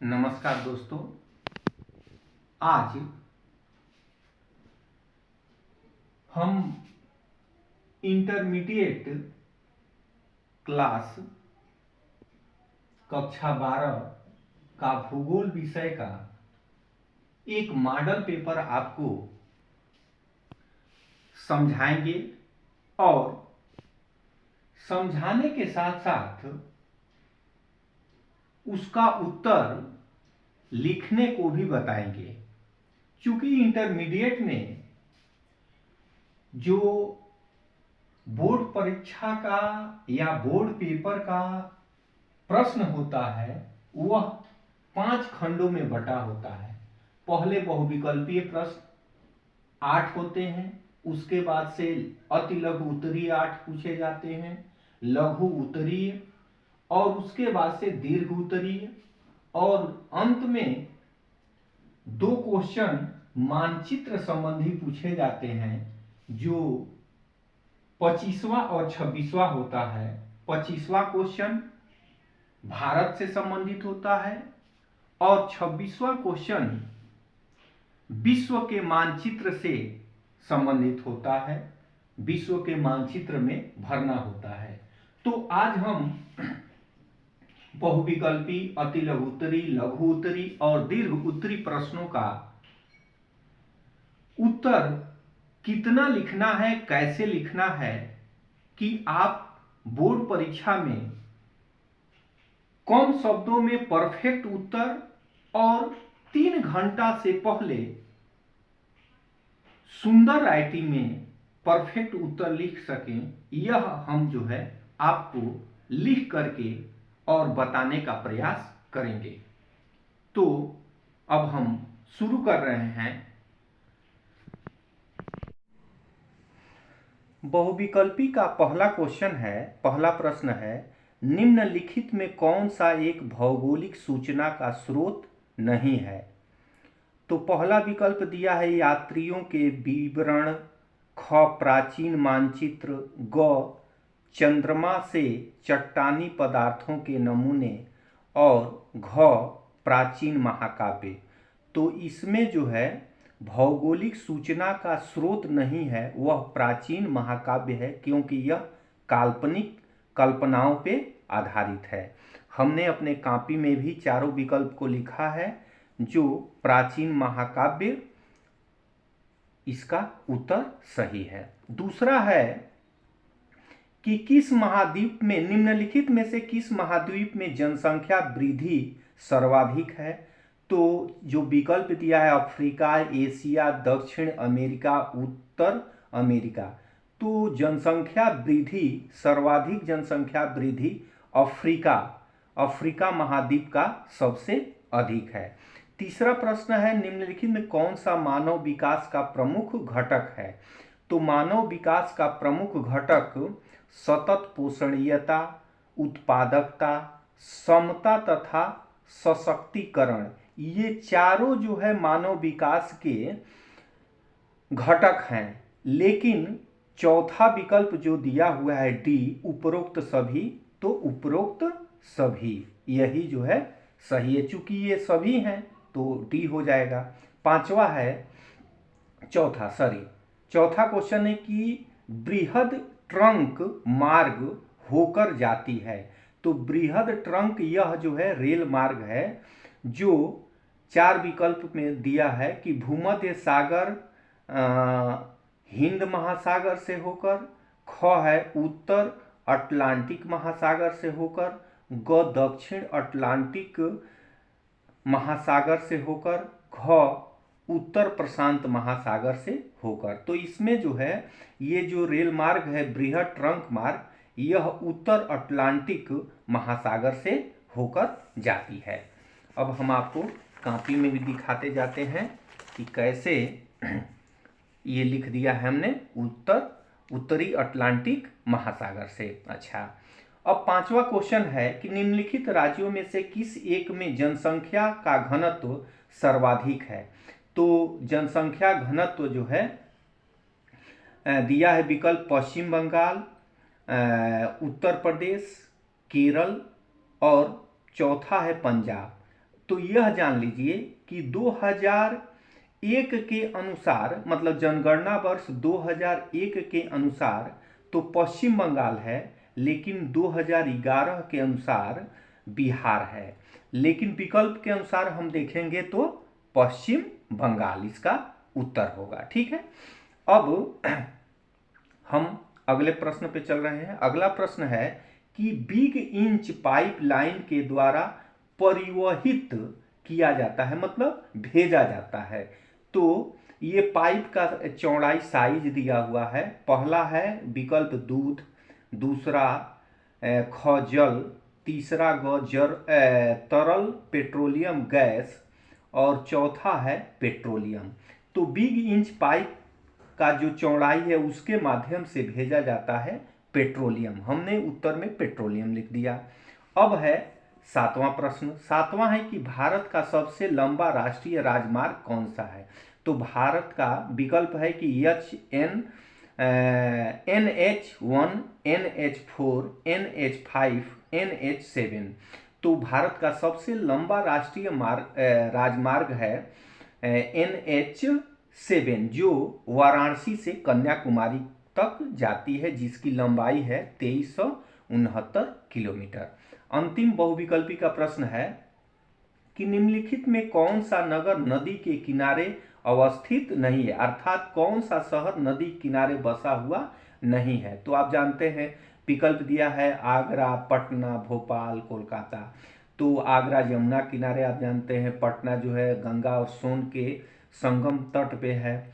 नमस्कार दोस्तों। आज हम इंटरमीडिएट क्लास कक्षा 12 का भूगोल विषय का एक मॉडल पेपर आपको समझाएंगे और समझाने के साथ साथ उसका उत्तर लिखने को भी बताएंगे। क्योंकि इंटरमीडिएट में जो बोर्ड परीक्षा का या बोर्ड पेपर का प्रश्न होता है वह 5 खंडों में बटा होता है। पहले बहुविकल्पीय प्रश्न 8 होते हैं, उसके बाद से अति लघु उत्तरीय 8 पूछे जाते हैं, लघु उत्तरीय और उसके बाद से दीर्घ उत्तरीय और अंत में 2 क्वेश्चन मानचित्र संबंधी पूछे जाते हैं जो 25वां और 26वां होता है। 25वां क्वेश्चन भारत से संबंधित होता है और 26वां क्वेश्चन विश्व के मानचित्र से संबंधित होता है, विश्व के मानचित्र में भरना होता है। तो आज हम बहुविकल्पी, अति लघु उत्तरी, लघु उत्तरी और दीर्घ उत्तरी प्रश्नों का उत्तर कितना लिखना है, कैसे लिखना है कि आप बोर्ड परीक्षा में कम शब्दों में परफेक्ट उत्तर और 3 घंटा से पहले सुंदर राइटिंग में परफेक्ट उत्तर लिख सकें, यह हम जो है आपको लिख करके और बताने का प्रयास करेंगे। तो अब हम शुरू कर रहे हैं। बहुविकल्पी का पहला क्वेश्चन है, पहला प्रश्न है, निम्नलिखित में कौन सा एक भौगोलिक सूचना का स्रोत नहीं है? तो पहला विकल्प दिया है यात्रियों के विवरण, ख प्राचीन मानचित्र, ग चंद्रमा से चट्टानी पदार्थों के नमूने और घ प्राचीन महाकाव्य। तो इसमें जो है भौगोलिक सूचना का स्रोत नहीं है वह प्राचीन महाकाव्य है, क्योंकि यह काल्पनिक कल्पनाओं पे आधारित है। हमने अपने कॉपी में भी चारों विकल्प को लिखा है जो प्राचीन महाकाव्य इसका उत्तर सही है। दूसरा है कि किस महाद्वीप में, निम्नलिखित में से किस महाद्वीप में जनसंख्या वृद्धि सर्वाधिक है? तो जो विकल्प दिया है अफ्रीका, एशिया, दक्षिण अमेरिका, उत्तर अमेरिका। तो जनसंख्या वृद्धि, सर्वाधिक जनसंख्या वृद्धि अफ्रीका महाद्वीप का सबसे अधिक है। तीसरा प्रश्न है, निम्नलिखित में कौन सा मानव विकास का प्रमुख घटक है? तो मानव विकास का प्रमुख घटक सतत पोषणीयता, उत्पादकता, समता तथा सशक्तिकरण, ये चारों जो है मानव विकास के घटक हैं। लेकिन चौथा विकल्प जो दिया हुआ है डी, उपरोक्त सभी, तो उपरोक्त सभी यही जो है सही है। चूंकि ये सभी हैं तो डी हो जाएगा। पांचवा है, चौथा क्वेश्चन है कि बृहद ट्रंक मार्ग होकर जाती है। तो बृहद ट्रंक यह जो है रेल मार्ग है जो 4 विकल्प में दिया है कि भूमध्य सागर हिंद महासागर से होकर, ख है उत्तर अटलांटिक महासागर से होकर, ग दक्षिण अटलांटिक महासागर से होकर, घ उत्तर प्रशांत महासागर से होकर। तो इसमें जो है ये जो रेल मार्ग है बृहद ट्रंक मार्ग, यह उत्तर अटलांटिक महासागर से होकर जाती है। अब हम आपको कॉपी में भी दिखाते जाते हैं कि कैसे ये लिख दिया है हमने, उत्तरी अटलांटिक महासागर से। अच्छा, अब पांचवा क्वेश्चन है कि निम्नलिखित राज्यों में से किस एक में जनसंख्या का घनत्व सर्वाधिक है? तो जनसंख्या घनत्व जो है दिया है विकल्प पश्चिम बंगाल, उत्तर प्रदेश, केरल और चौथा है पंजाब। तो यह जान लीजिए कि 2001 के अनुसार, मतलब जनगणना वर्ष 2001 के अनुसार तो पश्चिम बंगाल है, लेकिन 2011 के अनुसार बिहार है। लेकिन विकल्प के अनुसार हम देखेंगे तो पश्चिम बंगाल इसका उत्तर होगा। ठीक है, अब हम अगले प्रश्न पे चल रहे हैं। अगला प्रश्न है कि बिग इंच पाइपलाइन के द्वारा परिवहित किया जाता है, मतलब भेजा जाता है। तो ये पाइप का चौड़ाई साइज दिया हुआ है। पहला है विकल्प दूध, दूसरा ख जल, तीसरा ग तरल पेट्रोलियम गैस और चौथा है पेट्रोलियम। तो बिग इंच पाइप का जो चौड़ाई है उसके माध्यम से भेजा जाता है पेट्रोलियम। हमने उत्तर में पेट्रोलियम लिख दिया। अब है सातवां प्रश्न। सातवां है कि भारत का सबसे लंबा राष्ट्रीय राजमार्ग कौन सा है। तो भारत का विकल्प है कि NH1, NH4, NH5, NH7। तो भारत का सबसे लंबा राष्ट्रीय राजमार्ग है NH7, जो वाराणसी से कन्याकुमारी तक जाती है, जिसकी लंबाई है 2369 किलोमीटर। अंतिम बहुविकल्पी का प्रश्न है कि निम्नलिखित में कौन सा नगर नदी के किनारे अवस्थित नहीं है, अर्थात कौन सा शहर नदी किनारे बसा हुआ नहीं है। तो आप जानते हैं विकल्प दिया है आगरा, पटना, भोपाल, कोलकाता। तो आगरा यमुना किनारे आप जानते हैं, पटना जो है गंगा और सोन के संगम तट पे है,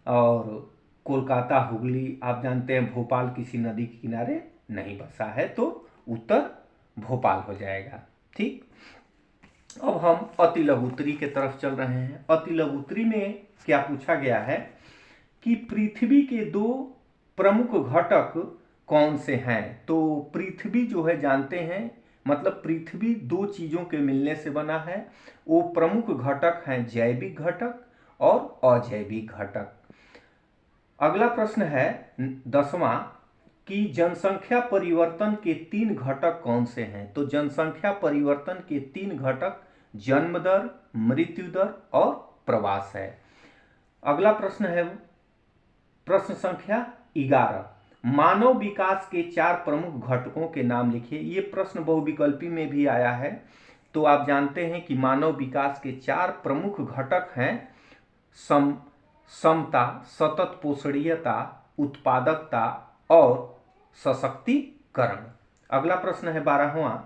और कोलकाता हुगली आप जानते हैं, भोपाल किसी नदी के किनारे नहीं बसा है। तो उत्तर भोपाल हो जाएगा। ठीक, अब हम अति लघुत्तरी के तरफ चल रहे हैं। अति लघुत्तरी में क्या पूछा गया है कि पृथ्वी के दो प्रमुख घटक कौन से हैं। तो पृथ्वी जो है जानते हैं, मतलब पृथ्वी दो चीजों के मिलने से बना है। वो प्रमुख घटक हैं जैविक घटक और अजैविक घटक। अगला प्रश्न है 10वां कि जनसंख्या परिवर्तन के 3 घटक कौन से हैं। तो जनसंख्या परिवर्तन के 3 घटक जन्म दर, मृत्यु दर और प्रवास है। अगला प्रश्न है प्रश्न संख्या 11, मानव विकास के 4 प्रमुख घटकों के नाम लिखिए। ये प्रश्न बहुविकल्पी में भी आया है। तो आप जानते हैं कि मानव विकास के 4 प्रमुख घटक हैं समता, सतत पोषणीयता, उत्पादकता और सशक्तिकरण। अगला प्रश्न है 12वां,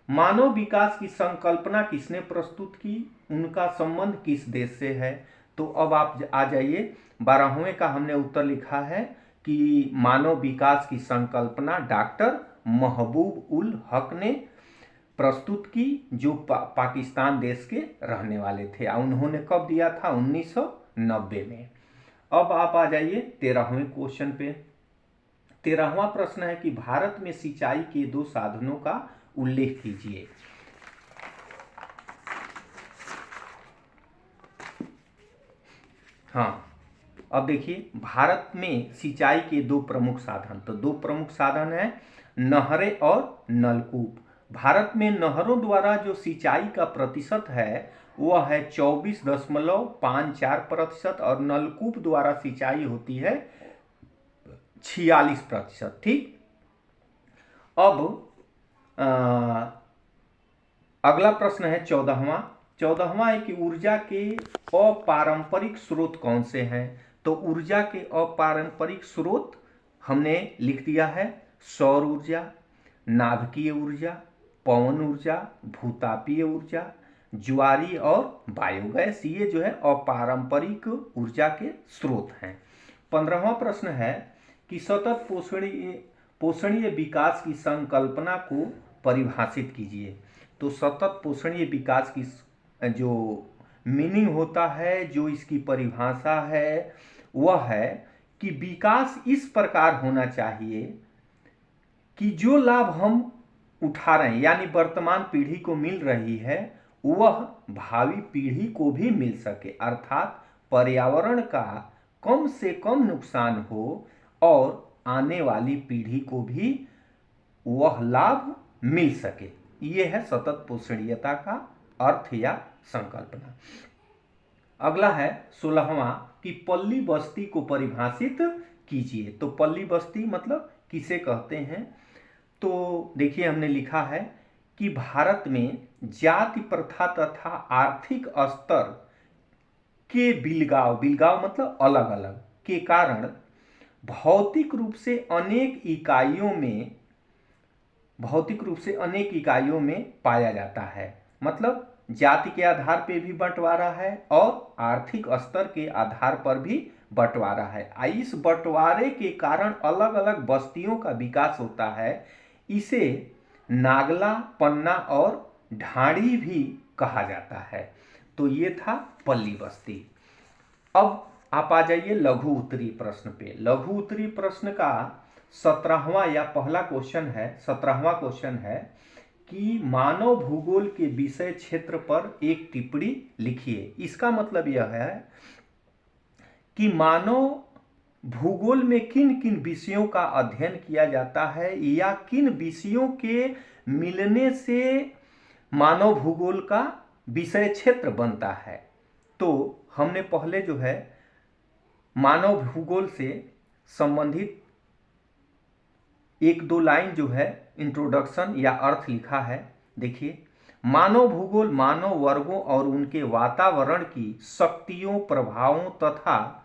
मानव विकास की संकल्पना किसने प्रस्तुत की, उनका संबंध किस देश से है। तो अब आप आ जाइए, 12वें का हमने उत्तर लिखा है कि मानव विकास की संकल्पना डॉक्टर महबूब उल हक ने प्रस्तुत की, जो पाकिस्तान देश के रहने वाले थे। उन्होंने कब दिया था, 1990 में। अब आप आ जाइए 13वें क्वेश्चन पे। 13वां प्रश्न है कि भारत में सिंचाई के 2 साधनों का उल्लेख कीजिए। हाँ, अब देखिए भारत में सिंचाई के 2 प्रमुख साधन, तो 2 प्रमुख साधन हैं नहरें और नलकूप। भारत में नहरों द्वारा जो सिंचाई का प्रतिशत है वह है 24.54% और नलकूप द्वारा सिंचाई होती है 46%। ठीक, अब अगला प्रश्न है 14वां है कि ऊर्जा के अपारंपरिक स्रोत कौन से हैं। तो ऊर्जा के अपारंपरिक स्रोत हमने लिख दिया है सौर ऊर्जा, नाभिकीय ऊर्जा, पवन ऊर्जा, भूतापीय ऊर्जा, ज्वारी और बायोगैस। ये जो है अपारंपरिक ऊर्जा के स्रोत हैं। 15वां प्रश्न है कि सतत पोषणीय विकास की संकल्पना को परिभाषित कीजिए। तो सतत पोषणीय विकास की जो मीनिंग होता है, जो इसकी परिभाषा है, वह है कि विकास इस प्रकार होना चाहिए कि जो लाभ हम उठा रहे हैं, यानी वर्तमान पीढ़ी को मिल रही है, वह भावी पीढ़ी को भी मिल सके, अर्थात पर्यावरण का कम से कम नुकसान हो और आने वाली पीढ़ी को भी वह लाभ मिल सके। यह है सतत पोषणीयता का अर्थ या संकल्पना। अगला है 16वां कि पल्ली बस्ती को परिभाषित कीजिए। तो पल्ली बस्ती मतलब किसे कहते हैं? तो देखिए हमने लिखा है कि भारत में जाति प्रथा तथा आर्थिक स्तर के बिलगाव, बिलगाव मतलब अलग अलग के कारण भौतिक रूप से अनेक इकाइयों में पाया जाता है। मतलब जाति के आधार पे भी बंटवारा है और आर्थिक स्तर के आधार पर भी बंटवारा है। इस बंटवारे के कारण अलग अलग बस्तियों का विकास होता है। इसे नागला, पन्ना और ढाड़ी भी कहा जाता है। तो ये था पल्ली बस्ती। अब आप आ जाइए लघु उत्तरीय प्रश्न पे। लघु उत्तरीय प्रश्न का 17वां या पहला क्वेश्चन है, 17वां क्वेश्चन है कि मानव भूगोल के विषय क्षेत्र पर एक टिप्पणी लिखिए। इसका मतलब यह है कि मानव भूगोल में किन किन विषयों का अध्ययन किया जाता है या किन विषयों के मिलने से मानव भूगोल का विषय क्षेत्र बनता है। तो हमने पहले जो है मानव भूगोल से संबंधित एक दो लाइन जो है इंट्रोडक्शन या अर्थ लिखा है। देखिए, मानव भूगोल मानव वर्गों और उनके वातावरण की शक्तियों, प्रभावों तथा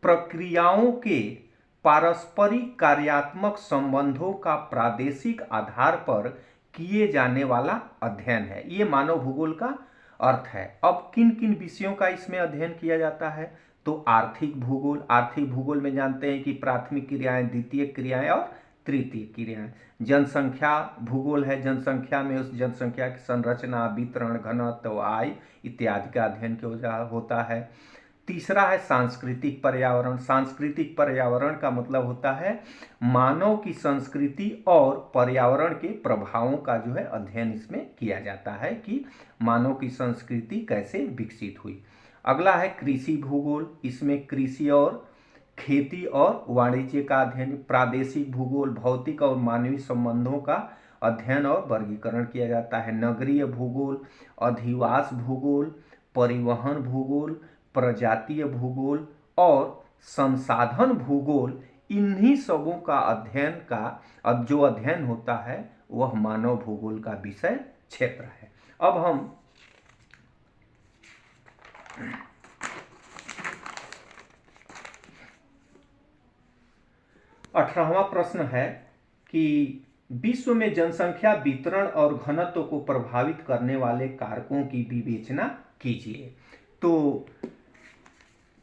प्रक्रियाओं के पारस्परिक कार्यात्मक संबंधों का प्रादेशिक आधार पर किए जाने वाला अध्ययन है। ये मानव भूगोल का अर्थ है। अब किन किन विषयों का इसमें अध्ययन किया जाता है? तो आर्थिक भूगोल, आर्थिक भूगोल में जानते हैं कि प्राथमिक क्रियाएं, द्वितीयक क्रियाएं और तृतीय क्रियाएं। जनसंख्या भूगोल है, जनसंख्या में उस जनसंख्या की संरचना, वितरण, घनत्व, आय इत्यादि का अध्ययन होता है। तीसरा है सांस्कृतिक पर्यावरण। सांस्कृतिक पर्यावरण का मतलब होता है मानव की संस्कृति और पर्यावरण के प्रभावों का जो है अध्ययन इसमें किया जाता है कि मानव की संस्कृति कैसे विकसित हुई। अगला है कृषि भूगोल। इसमें कृषि और खेती और वाणिज्य का अध्ययन। प्रादेशिक भूगोल भौतिक और मानवीय संबंधों का अध्ययन और वर्गीकरण किया जाता है। नगरीय भूगोल, अधिवास भूगोल, परिवहन भूगोल, प्रजातीय भूगोल और संसाधन भूगोल, इन्हीं सबों का अध्ययन का अब जो अध्ययन होता है वह मानव भूगोल का विषय क्षेत्र है। अब हम अठारहवां प्रश्न है कि विश्व में जनसंख्या वितरण और घनत्व को प्रभावित करने वाले कारकों की विवेचना कीजिए। तो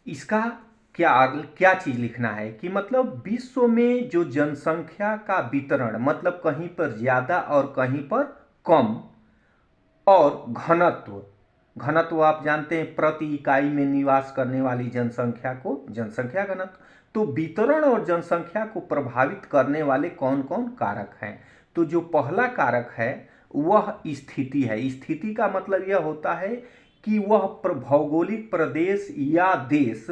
इसका क्या चीज लिखना है कि मतलब विश्व में जो जनसंख्या का वितरण, मतलब कहीं पर ज्यादा और कहीं पर कम, और घनत्व आप जानते हैं प्रति इकाई में निवास करने वाली जनसंख्या को जनसंख्या घनत्व। तो वितरण और जनसंख्या को प्रभावित करने वाले कौन कौन कारक हैं? तो जो पहला कारक है वह स्थिति है। स्थिति का मतलब यह होता है कि वह भौगोलिक प्रदेश या देश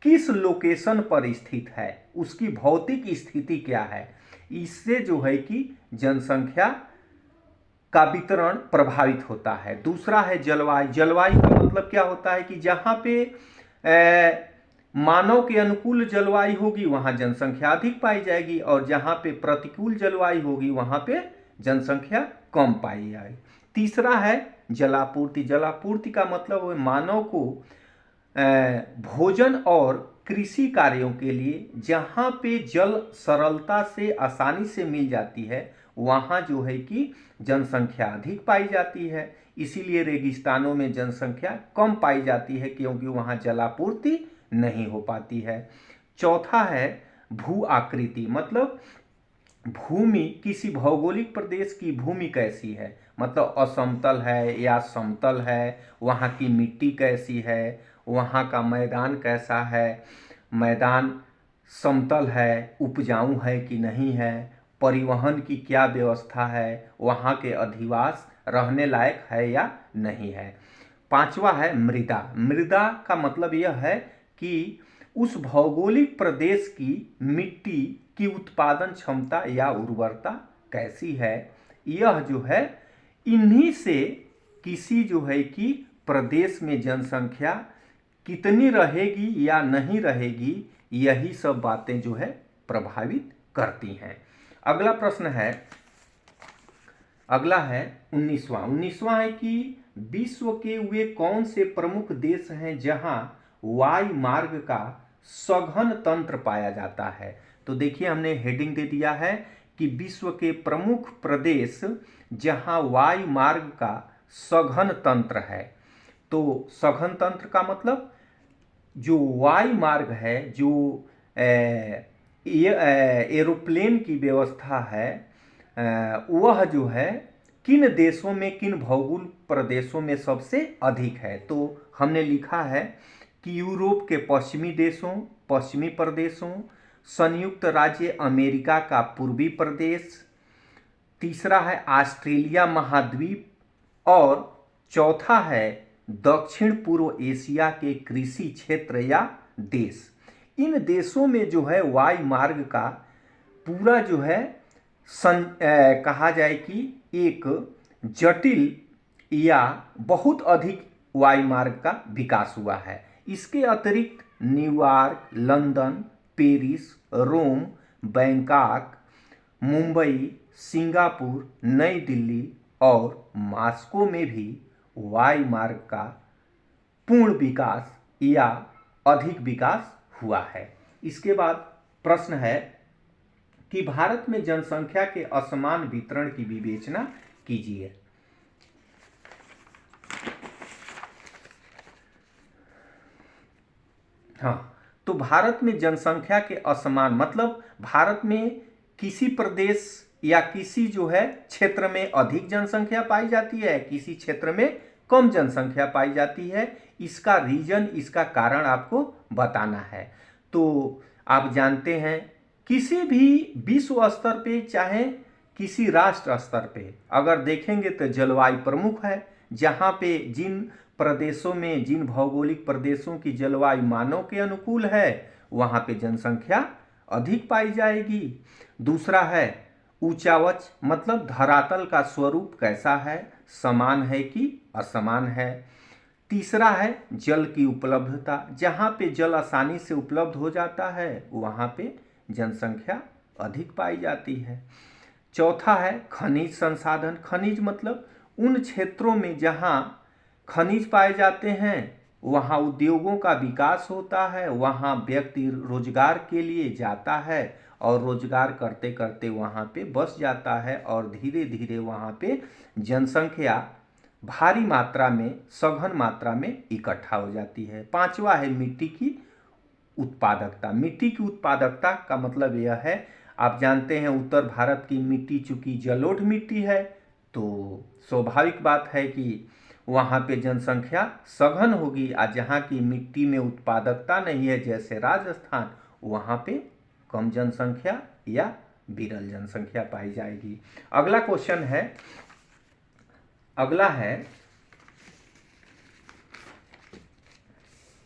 किस लोकेशन पर स्थित है, उसकी भौतिक स्थिति क्या है। इससे जो है कि जनसंख्या का वितरण प्रभावित होता है। दूसरा है जलवायु। जलवायु का मतलब क्या होता है कि जहाँ पे मानव के अनुकूल जलवायु होगी वहाँ जनसंख्या अधिक पाई जाएगी और जहाँ पे प्रतिकूल जलवायु होगी वहाँ पे जनसंख्या कम पाई जाएगी। तीसरा है जलापूर्ति। जलापूर्ति का मतलब है मानव को भोजन और कृषि कार्यों के लिए जहाँ पे जल सरलता से आसानी से मिल जाती है वहाँ जो है कि जनसंख्या अधिक पाई जाती है। इसीलिए रेगिस्तानों में जनसंख्या कम पाई जाती है क्योंकि वहाँ जलापूर्ति नहीं हो पाती है। चौथा है भू आकृति, मतलब भूमि, किसी भौगोलिक प्रदेश की भूमि कैसी है, मतलब असमतल है या समतल है, वहाँ की मिट्टी कैसी है, वहाँ का मैदान कैसा है, मैदान समतल है, उपजाऊ है कि नहीं है, परिवहन की क्या व्यवस्था है, वहाँ के अधिवास रहने लायक है या नहीं है। पांचवा है मृदा। मृदा का मतलब यह है कि उस भौगोलिक प्रदेश की मिट्टी की उत्पादन क्षमता या उर्वरता कैसी है। यह जो है इन्हीं से किसी जो है कि प्रदेश में जनसंख्या कितनी रहेगी या नहीं रहेगी, यही सब बातें जो है प्रभावित करती हैं। अगला प्रश्न है, अगला है 19वां है कि विश्व के वे कौन से प्रमुख देश हैं जहां वायु मार्ग का सघन तंत्र पाया जाता है। तो देखिए हमने हेडिंग दे दिया है कि विश्व के प्रमुख प्रदेश जहां वायु मार्ग का सघन तंत्र है। तो सघन तंत्र का मतलब जो वायु मार्ग है, जो एरोप्लेन की व्यवस्था है, वह जो है किन देशों में, किन भौगोलिक प्रदेशों में सबसे अधिक है। तो हमने लिखा है कि यूरोप के पश्चिमी देशों, पश्चिमी प्रदेशों, संयुक्त राज्य अमेरिका का पूर्वी प्रदेश, तीसरा है ऑस्ट्रेलिया महाद्वीप, और चौथा है दक्षिण पूर्व एशिया के कृषि क्षेत्र या देश। इन देशों में जो है वायु मार्ग का पूरा जो है कहा जाए कि एक जटिल या बहुत अधिक वायु मार्ग का विकास हुआ है। इसके अतिरिक्त न्यूयॉर्क, लंदन, पेरिस, रोम, बैंकॉक, मुंबई, सिंगापुर, नई दिल्ली और मॉस्को में भी वायु मार्ग का पूर्ण विकास या अधिक विकास हुआ है। इसके बाद प्रश्न है कि भारत में जनसंख्या के असमान वितरण की विवेचना कीजिए। हाँ, तो भारत में जनसंख्या के असमान मतलब भारत में किसी प्रदेश या किसी जो है क्षेत्र में अधिक जनसंख्या पाई जाती है, किसी क्षेत्र में कम जनसंख्या पाई जाती है। इसका रीजन, इसका कारण आपको बताना है। तो आप जानते हैं किसी भी विश्व स्तर पे चाहे किसी राष्ट्र स्तर पे अगर देखेंगे तो जलवायु प्रमुख है। जहाँ पे जिन प्रदेशों में, जिन भौगोलिक प्रदेशों की जलवायु मानव के अनुकूल है, वहाँ पे जनसंख्या अधिक पाई जाएगी। दूसरा है ऊंचावच मतलब धरातल का स्वरूप कैसा है, समान है कि असमान है। तीसरा है जल की उपलब्धता, जहाँ पे जल आसानी से उपलब्ध हो जाता है वहाँ पे जनसंख्या अधिक पाई जाती है। चौथा है खनिज संसाधन, खनिज मतलब उन क्षेत्रों में जहाँ खनिज पाए जाते हैं वहाँ उद्योगों का विकास होता है, वहाँ व्यक्ति रोजगार के लिए जाता है और रोजगार करते करते वहाँ पे बस जाता है और धीरे धीरे वहाँ पे जनसंख्या भारी मात्रा में, सघन मात्रा में इकट्ठा हो जाती है। पांचवा है मिट्टी की उत्पादकता। मिट्टी की उत्पादकता का मतलब यह है, आप जानते हैं उत्तर भारत की मिट्टी चूंकि जलोढ़ मिट्टी है, तो स्वाभाविक बात है कि वहाँ पे जनसंख्या सघन होगी। और जहाँ की मिट्टी में उत्पादकता नहीं है जैसे राजस्थान, वहाँ पे कम जनसंख्या या विरल जनसंख्या पाई जाएगी। अगला क्वेश्चन है, अगला है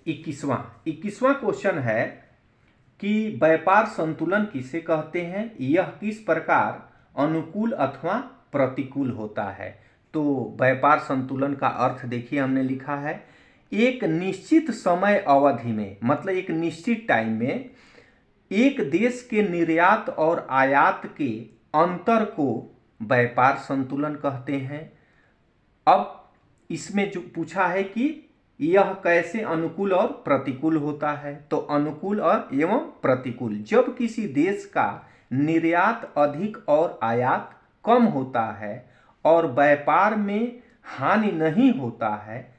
21वां क्वेश्चन है कि व्यापार संतुलन किसे कहते हैं, यह किस प्रकार अनुकूल अथवा प्रतिकूल होता है। तो व्यापार संतुलन का अर्थ देखिए हमने लिखा है एक निश्चित समय अवधि में, मतलब एक निश्चित टाइम में एक देश के निर्यात और आयात के अंतर को व्यापार संतुलन कहते हैं। अब इसमें जो पूछा है कि यह कैसे अनुकूल और प्रतिकूल होता है, तो अनुकूल और एवं प्रतिकूल। जब किसी देश का निर्यात अधिक और आयात कम होता है और व्यापार में हानि नहीं होता है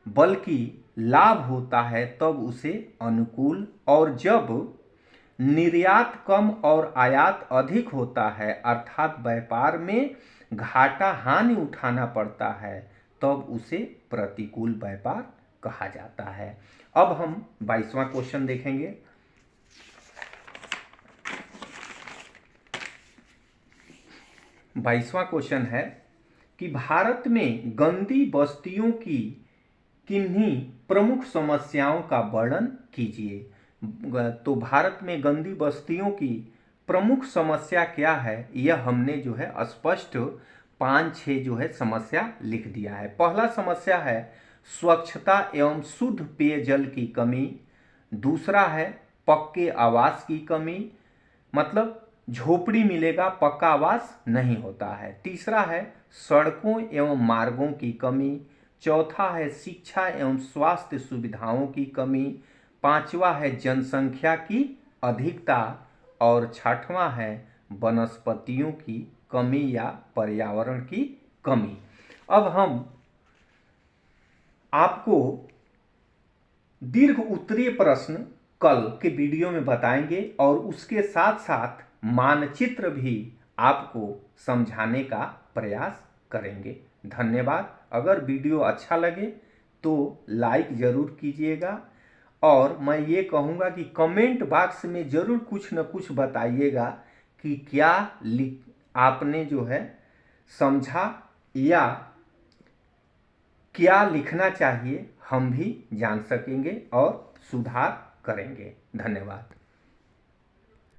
बल्कि लाभ होता है तब उसे अनुकूल, और जब निर्यात कम और आयात अधिक होता है अर्थात व्यापार में घाटा हानि उठाना पड़ता है तब उसे प्रतिकूल व्यापार कहा जाता है। अब हम 22वां क्वेश्चन देखेंगे। 22वां क्वेश्चन है कि भारत में गंदी बस्तियों की किन्हीं प्रमुख समस्याओं का वर्णन कीजिए। तो भारत में गंदी बस्तियों की प्रमुख समस्या क्या है, यह हमने जो है स्पष्ट 5-6 जो है समस्या लिख दिया है। पहला समस्या है स्वच्छता एवं शुद्ध पेयजल की कमी। दूसरा है पक्के आवास की कमी, मतलब झोपड़ी मिलेगा पक्का आवास नहीं होता है। तीसरा है सड़कों एवं मार्गों की कमी। चौथा है शिक्षा एवं स्वास्थ्य सुविधाओं की कमी। पांचवा है जनसंख्या की अधिकता और छठवां है वनस्पतियों की कमी या पर्यावरण की कमी। अब हम आपको दीर्घ उत्तरीय प्रश्न कल के वीडियो में बताएंगे और उसके साथ साथ मानचित्र भी आपको समझाने का प्रयास करेंगे। धन्यवाद। अगर वीडियो अच्छा लगे तो लाइक ज़रूर कीजिएगा और मैं ये कहूँगा कि कमेंट बॉक्स में ज़रूर कुछ न कुछ बताइएगा कि क्या आपने जो है समझा या क्या लिखना चाहिए, हम भी जान सकेंगे और सुधार करेंगे। धन्यवाद।